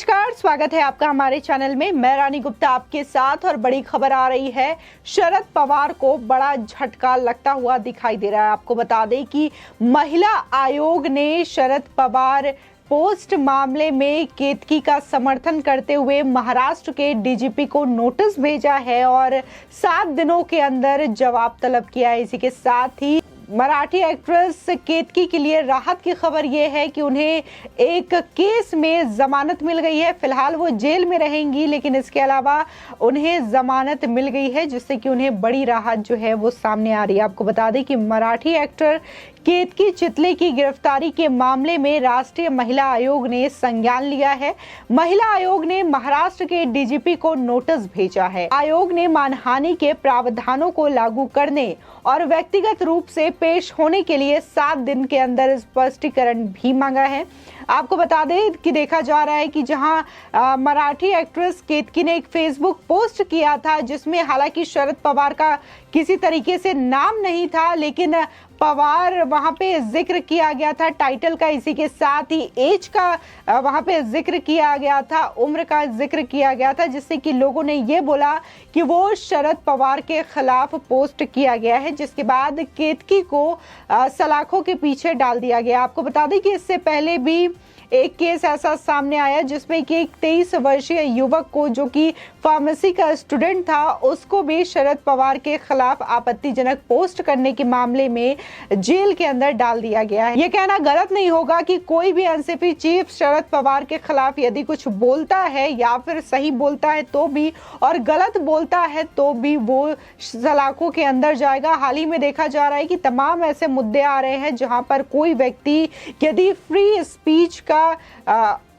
नमस्कार, स्वागत है आपका हमारे चैनल में। मैं रानी गुप्ता आपके साथ और बड़ी खबर आ रही है। शरद पवार को बड़ा झटका लगता हुआ दिखाई दे रहा है। आपको बता दें कि महिला आयोग ने शरद पवार पोस्ट मामले में केतकी का समर्थन करते हुए महाराष्ट्र के डीजीपी को नोटिस भेजा है और 7 दिनों के अंदर जवाब तलब किया है। इसी के साथ ही मराठी एक्ट्रेस केतकी के लिए राहत की खबर यह है कि उन्हें एक केस में जमानत मिल गई है। फिलहाल वो जेल में रहेंगी, लेकिन इसके अलावा उन्हें जमानत मिल गई है, जिससे कि उन्हें बड़ी राहत जो है वो सामने आ रही है। आपको बता दें कि मराठी एक्टर केतकी चितले की गिरफ्तारी के मामले में राष्ट्रीय महिला आयोग ने संज्ञान लिया है। महिला आयोग ने महाराष्ट्र के डीजीपी को नोटिस भेजा है। आयोग ने मानहानि के प्रावधानों को लागू करने और व्यक्तिगत रूप से पेश होने के लिए 7 दिन के अंदर स्पष्टीकरण भी मांगा है। आपको बता दें कि देखा जा रहा है कि जहां मराठी एक्ट्रेस केतकी ने एक फेसबुक पोस्ट किया था, जिसमें हालांकि शरद पवार का किसी तरीके से नाम नहीं था, लेकिन पवार वहां पे जिक्र किया गया था टाइटल का। इसी के साथ ही एज का वहां पे जिक्र किया गया था, उम्र का जिक्र किया गया था, जिससे कि लोगों ने ये बोला कि वो शरद पवार के खिलाफ पोस्ट किया गया है, जिसके बाद केतकी को सलाखों के पीछे डाल दिया गया। आपको बता दें कि इससे पहले भी एक केस ऐसा सामने आया जिसमें कि एक 23 वर्षीय युवक को, जो कि फार्मेसी का स्टूडेंट था, उसको भी शरद पवार के खिलाफ आपत्तिजनक पोस्ट करने के मामले में जेल के अंदर डाल दिया गया है। यह कहना गलत नहीं होगा कि कोई भी एनसीपी चीफ शरद पवार के खिलाफ यदि कुछ बोलता है या फिर सही बोलता है तो भी, और गलत बोलता है तो भी, वो सलाखों के अंदर जाएगा। हाल ही में देखा जा रहा है कि तमाम ऐसे मुद्दे आ रहे हैं जहां पर कोई व्यक्ति यदि फ्री स्पीच का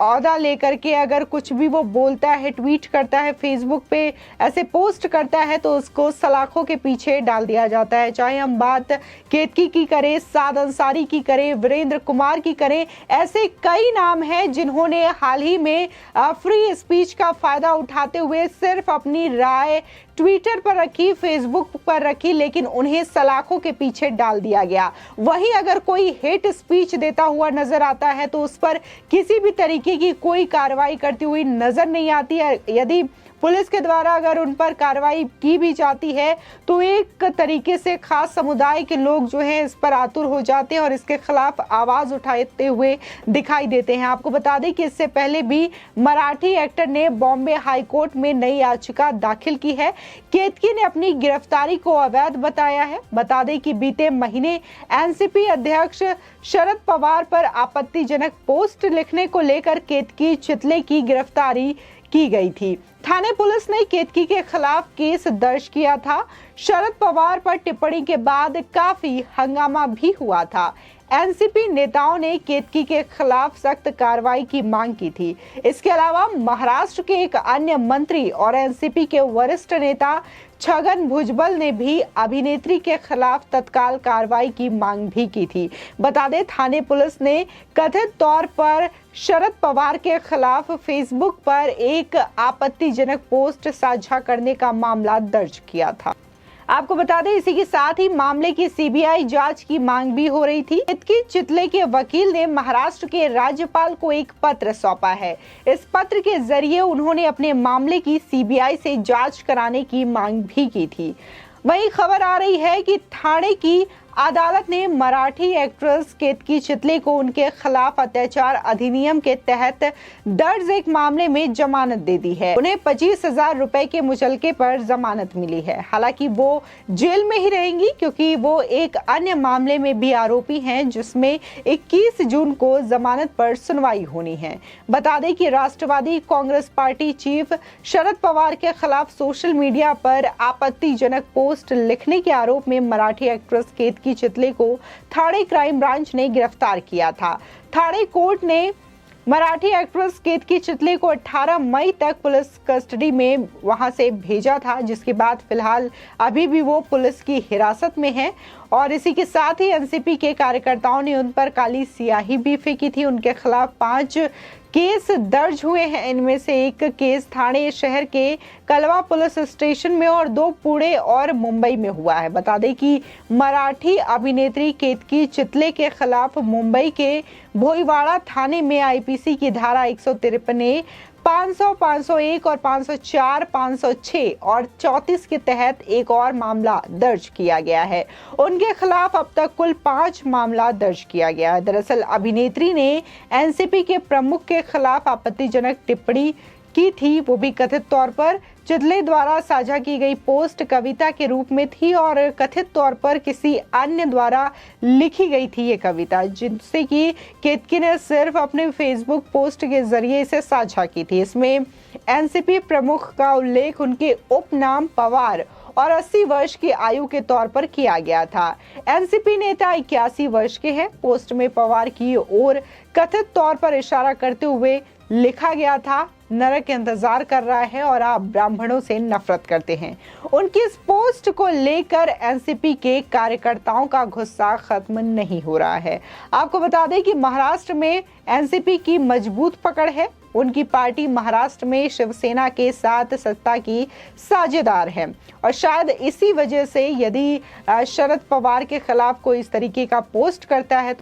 औहदा लेकर के अगर कुछ भी वो बोलता है, ट्वीट करता है, फेसबुक पे ऐसे पोस्ट करता है, तो उसको सलाखों के पीछे डाल दिया जाता है। चाहे हम बात केतकी की करें, साद अंसारी की करें, वीरेंद्र कुमार की करें, ऐसे कई नाम हैं जिन्होंने हाल ही में फ्री स्पीच का फायदा उठाते हुए सिर्फ अपनी राय ट्विटर पर रखी, फेसबुक पर रखी, लेकिन उन्हें सलाखों के पीछे डाल दिया गया। वहीं अगर कोई हेट स्पीच देता हुआ नजर आता है तो उस पर किसी भी तरीके की कोई कार्रवाई करती हुई नजर नहीं आती है। यदि पुलिस के द्वारा अगर उन पर कार्रवाई की भी जाती है तो एक तरीके से खास समुदाय के लोग जो हैं इस पर आतुर हो जाते हैं और इसके खिलाफ आवाज उठाते हुए दिखाई देते हैं। आपको बता दें कि इससे पहले भी मराठी एक्टर ने बॉम्बे हाई कोर्ट में नई याचिका दाखिल की है। केतकी ने अपनी गिरफ्तारी को अवैध बताया है। बता दें कि बीते महीने एनसीपी अध्यक्ष शरद पवार पर आपत्तिजनक पोस्ट लिखने को लेकर केतकी चितले की गिरफ्तारी की गई थी। थाने पुलिस ने केतकी के खिलाफ केस दर्ज किया था। शरद पवार पर टिप्पणी के बाद काफी हंगामा भी हुआ था। एनसीपी नेताओं ने केतकी के खिलाफ सख्त कार्रवाई की मांग की थी। इसके अलावा महाराष्ट्र के एक अन्य मंत्री और एनसीपी के वरिष्ठ नेता छगन भुजबल ने भी अभिनेत्री के खिलाफ तत्काल कार्रवाई की मांग भी की थी। बता दें, थाने पुलिस ने कथित तौर पर शरद पवार के खिलाफ फेसबुक पर एक आपत्तिजनक पोस्ट साझा करने का मामला दर्ज किया था। आपको बता दें, इसी के साथ ही मामले की सीबीआई जांच की मांग भी हो रही थी। केतकी चितले के वकील ने महाराष्ट्र के राज्यपाल को एक पत्र सौंपा है। इस पत्र के जरिए उन्होंने अपने मामले की सीबीआई से जांच कराने की मांग भी की थी। वहीं खबर आ रही है कि ठाणे की अदालत ने मराठी एक्ट्रेस केतकी चितले को उनके खिलाफ अत्याचार अधिनियम के तहत दर्ज एक मामले में जमानत दे दी है। उन्हें 25,000 रुपए के मुचलके पर जमानत मिली है। हालांकि वो जेल में ही रहेंगी, क्योंकि वो एक अन्य मामले में भी आरोपी हैं, जिसमें 21 जून को जमानत पर सुनवाई होनी है। बता दें कि राष्ट्रवादी कांग्रेस पार्टी चीफ शरद पवार के खिलाफ सोशल मीडिया पर आपत्तिजनक पोस्ट लिखने के आरोप में मराठी एक्ट्रेस केतकी की चितले को ठाणे क्राइम ब्रांच ने गिरफ्तार किया था। ठाणे कोर्ट ने मराठी एक्ट्रेस केतकी चितले को 18 मई तक पुलिस कस्टडी में वहां से भेजा था, जिसके बाद फिलहाल अभी भी वो पुलिस की हिरासत में है। और इसी के साथ ही एनसीपी के कार्यकर्ताओं ने उन पर काली स्याही भी फेंकी थी। उनके खिलाफ 5 केस दर्ज हुए हैं। इनमें से एक केस ठाणे शहर के कलवा पुलिस स्टेशन में और 2 पुणे और मुंबई में हुआ है। बता दें कि मराठी अभिनेत्री केतकी चितले के खिलाफ मुंबई के भोईवाड़ा थाने में आईपीसी की धारा 153A 500, 501 और 504, 506 और 34 के तहत एक और मामला दर्ज किया गया है। उनके खिलाफ अब तक कुल 5 मामला दर्ज किया गया है। दरअसल अभिनेत्री ने एनसीपी के प्रमुख के खिलाफ आपत्तिजनक टिप्पणी की थी, वो भी कथित तौर पर चिदले द्वारा साझा की गई पोस्ट कविता के रूप में थी और कथित तौर पर किसी अन्य द्वारा लिखी गई थी ये कविता, जिससे कि केतकी ने सिर्फ अपने फेसबुक पोस्ट के जरिए इसे साझा की थी। इसमें एनसीपी प्रमुख का उल्लेख उनके उपनाम पवार और 80 वर्ष की आयु के तौर पर किया गया था। एनसीपी नेता 81 वर्ष के हैं। पोस्ट में पवार की ओर कथित तौर पर इशारा करते हुए लिखा गया था, नरक इंतजार कर रहा है और आप ब्राह्मणों से नफरत करते हैं। उनकी इस पोस्ट को लेकर एनसीपी के कार्यकर्ताओं का गुस्सा खत्म नहीं हो रहा है। आपको बता दें कि महाराष्ट्र में एनसीपी की मजबूत पकड़ है। उनकी पार्टी महाराष्ट्र में शिवसेना के साथ सत्ता की साझेदार है और शायद इसी वजह से यदि शरद पवार के खिलाफ कोई इस तरीके का पोस्ट करता है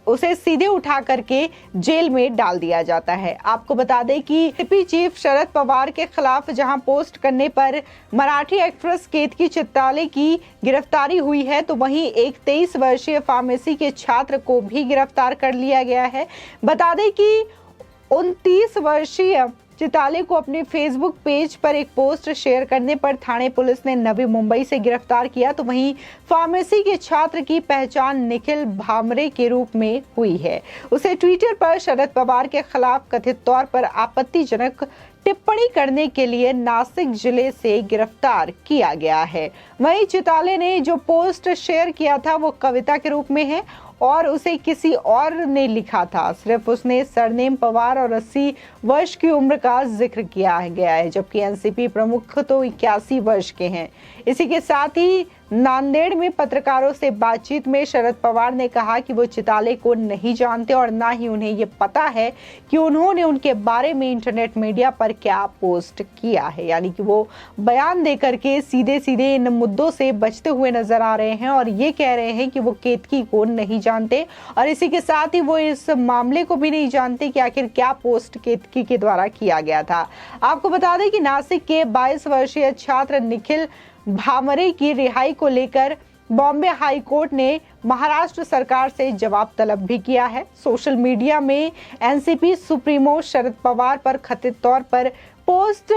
उसे सीधे उठा करके जेल में डाल दिया जाता है। आपको बता दें कि एपी चीफ शरद पवार के खिलाफ जहां पोस्ट करने पर मराठी एक्ट्रेस केतकी चित्ताले की गिरफ्तारी हुई है, तो वहीं एक 23 वर्षीय फार्मेसी के छात्र को भी गिरफ्तार कर लिया गया है। बता दें कि 29 वर्षीय चिताले को अपने फेसबुक पेज पर एक पोस्ट शेयर करने पर थाने पुलिस ने नवी मुंबई से गिरफ्तार किया, तो वहीं फार्मेसी के छात्र की पहचान निखिल भामरे के रूप में हुई है। उसे ट्विटर पर शरद पवार के खिलाफ कथित तौर पर आपत्तिजनक टिप्पणी करने के लिए नासिक जिले से गिरफ्तार किया गया है। वहीं चिताले ने जो पोस्ट शेयर किया था वो कविता के रूप में है और उसे किसी और ने लिखा था। सिर्फ उसने सरनेम पवार और 80 वर्ष की उम्र का जिक्र किया गया है, जबकि एनसीपी प्रमुख तो 81 वर्ष के हैं। इसी के साथ ही नांदेड़ में पत्रकारों से बातचीत में शरद पवार ने कहा कि वो चिताले को नहीं जानते और ना ही उन्हें ये पता है कि उन्होंने उनके बारे में इंटरनेट मीडिया पर क्या पोस्ट किया है। यानी कि वो बयान देकर के सीधे सीधे इन मुद्दों से बचते हुए नजर आ रहे हैं और ये कह रहे हैं कि वो केतकी को नहीं जानते और इसी के साथ ही वो इस मामले को भी नहीं जानते कि आखिर क्या पोस्ट केतकी के द्वारा किया गया था। आपको बता दें कि नासिक के 22 वर्षीय छात्र निखिल भामरे की रिहाई को लेकर बॉम्बे हाई कोर्ट ने महाराष्ट्र सरकार से जवाब तलब भी किया है। सोशल मीडिया में एनसीपी सुप्रीमो शरद पवार पर कथित तौर पर पोस्ट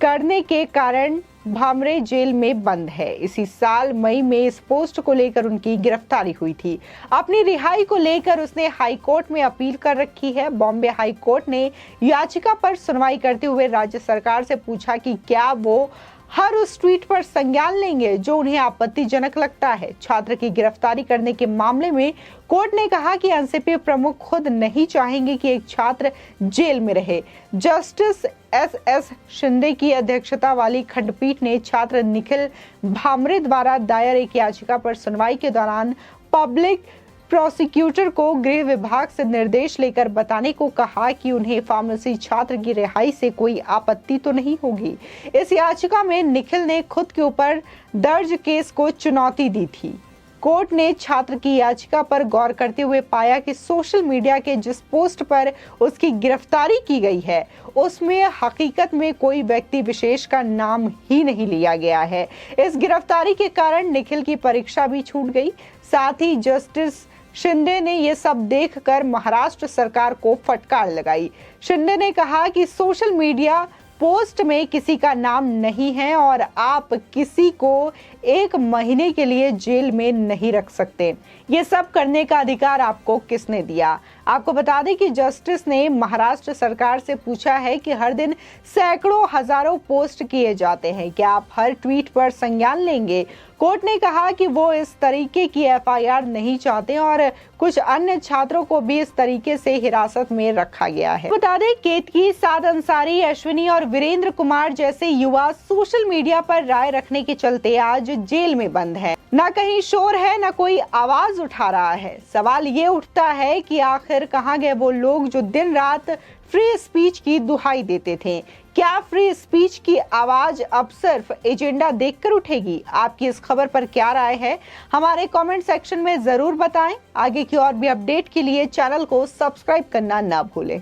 करने के कारण भामरे जेल में बंद है। इसी साल मई में इस पोस्ट को लेकर उनकी गिरफ्तारी हुई थी। अपनी रिहाई को लेकर उसने हाई कोर्ट में अपील कर रखी है। बॉम्बे हाई कोर्ट ने याचिका पर सुनवाई करते हुए राज्य सरकार से पूछा कि क्या वो हर उस ट्वीट पर संज्ञान लेंगे जो उन्हें आपत्तिजनक लगता है। छात्र की गिरफ्तारी करने के मामले में कोर्ट ने कहा कि एनसीपी प्रमुख खुद नहीं चाहेंगे कि एक छात्र जेल में रहे। जस्टिस एस शिंदे की अध्यक्षता वाली खंडपीठ ने छात्र निखिल भामरे द्वारा दायर एक याचिका पर सुनवाई के दौरान पब्लिक प्रोसिक्यूटर को गृह विभाग से निर्देश लेकर बताने को कहा कि उन्हें फार्मेसी छात्र की रिहाई से कोई आपत्ति तो नहीं होगी। इस याचिका में निखिल ने खुद के ऊपर दर्ज केस को चुनौती दी थी। कोर्ट ने छात्र की याचिका पर गौर करते हुए पाया कि सोशल मीडिया के जिस पोस्ट पर उसकी गिरफ्तारी की गई है उसमें हकीकत में कोई व्यक्ति विशेष का नाम ही नहीं लिया गया है। इस गिरफ्तारी के कारण निखिल की परीक्षा भी छूट गई। साथ ही जस्टिस शिंदे ने ये सब देखकर महाराष्ट्र सरकार को फटकार लगाई। शिंदे ने कहा कि सोशल मीडिया पोस्ट में किसी का नाम नहीं है और आप किसी को 1 महीने के लिए जेल में नहीं रख सकते। ये सब करने का अधिकार आपको किसने दिया? आपको बता दें कि जस्टिस ने महाराष्ट्र सरकार से पूछा है कि हर दिन सैकड़ों हजारों पोस्ट किए जाते हैं, क्या आप हर ट्वीट पर संज्ञान लेंगे? कोर्ट ने कहा कि वो इस तरीके की एफआईआर नहीं चाहते और कुछ अन्य छात्रों को भी इस तरीके से हिरासत में रखा गया है। बता दें केतकी, साद अंसारी, अश्विनी और वीरेंद्र कुमार जैसे युवा सोशल मीडिया पर राय रखने के चलते आज जेल में बंद है। ना कहीं शोर है, ना कोई आवाज उठा रहा है। सवाल ये उठता है कि आखिर कहाँ गए वो लोग जो दिन रात फ्री स्पीच की दुहाई देते थे? क्या फ्री स्पीच की आवाज अब सिर्फ एजेंडा देखकर उठेगी? आपकी इस खबर पर क्या राय है? हमारे कमेंट सेक्शन में जरूर बताएं। आगे की और भी अपडेट के लिए चैनल को सब्सक्राइब करना ना भूलें।